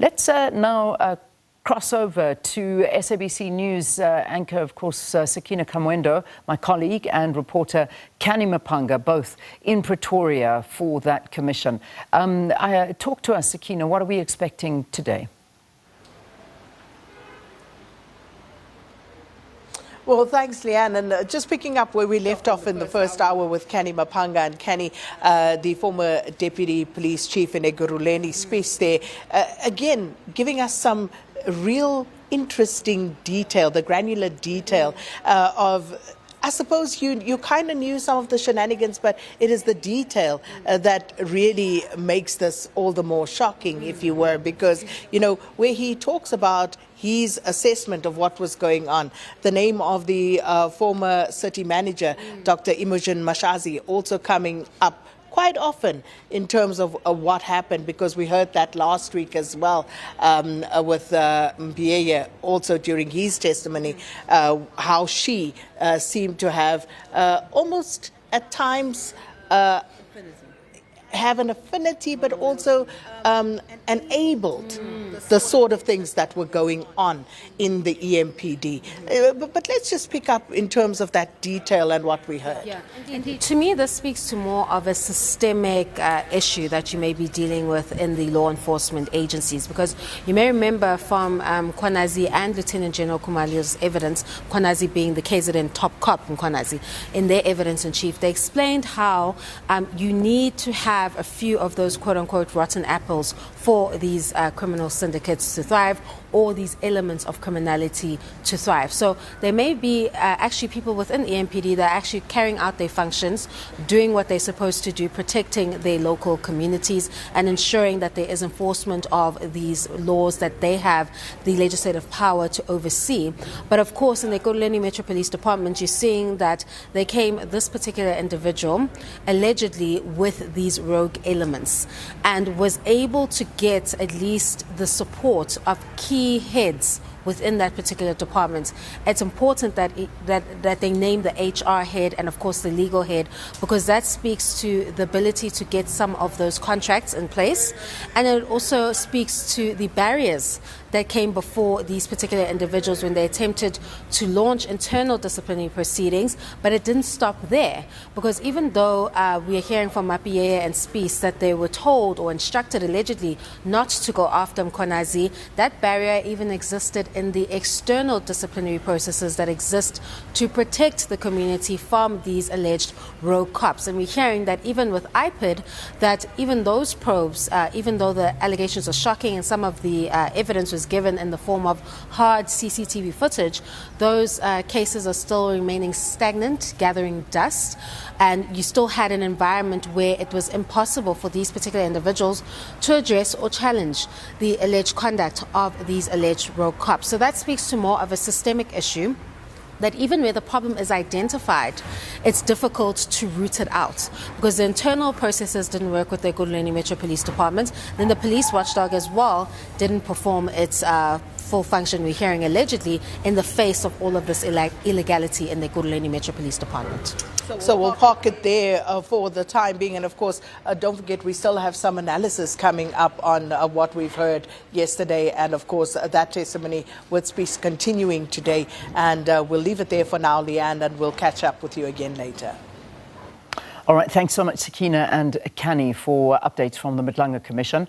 Let's now cross over to SABC News anchor, of course, Sakina Kamwendo, my colleague, and reporter Canny Maphanga, both in Pretoria for that commission. Talk to us, Sakina. What are we expecting today? Well, thanks, Leanne. And just picking up where we left off in the first hour with Canny Maphanga and Canny, the former Deputy Police Chief in Ekurhuleni space there, again, giving us some real interesting detail, the granular detail of... I suppose you kind of knew some of the shenanigans, but it is the detail that really makes this all the more shocking, if you were, because, you know, where he talks about his assessment of what was going on, the name of the former City Manager, Dr. Imogen Mashazi, also coming up quite often in terms of what happened, because we heard that last week as well with Mapiyeye also during his testimony, how she seemed to have almost at times have an affinity, but also enabled the sort of things that were going on in the EMPD. But let's just pick up in terms of that detail and what we heard. Yeah, indeed. To me, this speaks to more of a systemic issue that you may be dealing with in the law enforcement agencies, because you may remember from Mkhwanazi and Lieutenant General Khumalo's evidence, Mkhwanazi being the KZN top cop, Mkhwanazi, in their evidence in chief, they explained how you need to have a few of those quote-unquote rotten apples for these criminal syndicates to thrive, or these elements of criminality to thrive. So there may be actually people within EMPD that are actually carrying out their functions, doing what they're supposed to do, protecting their local communities and ensuring that there is enforcement of these laws that they have the legislative power to oversee. But of course, in the Ekurhuleni Metro Police Department, you're seeing that there came this particular individual allegedly with these rogue elements and was able to get at least the support of key heads within that particular department. It's important that that they name the HR head and of course the legal head, because that speaks to the ability to get some of those contracts in place, and it also speaks to the barriers that came before these particular individuals when they attempted to launch internal disciplinary proceedings. But it didn't stop there, because even though we are hearing from Mapiyeye and Spies that they were told or instructed allegedly not to go after Mkhwanazi, that barrier even existed in the external disciplinary processes that exist to protect the community from these alleged rogue cops. And we're hearing that even with IPID, that even those probes, even though the allegations are shocking and some of the evidence was given in the form of hard CCTV footage, those cases are still remaining stagnant, gathering dust, and you still had an environment where it was impossible for these particular individuals to address or challenge the alleged conduct of these alleged rogue cops. So that speaks to more of a systemic issue, that even where the problem is identified, it's difficult to root it out, because the internal processes didn't work with the Ekurhuleni Metro Police Department. Then the police watchdog as well didn't perform its full function, we're hearing allegedly, in the face of all of this illegality in the Ekurhuleni Metro Police Department. So we'll park it there for the time being. And of course, don't forget, we still have some analysis coming up on what we've heard yesterday. And of course, that testimony with Spies continuing today. And we'll leave it there for now, Leanne, and we'll catch up with you again later. All right. Thanks so much, Sakina and Canny, for updates from the Madlanga Commission.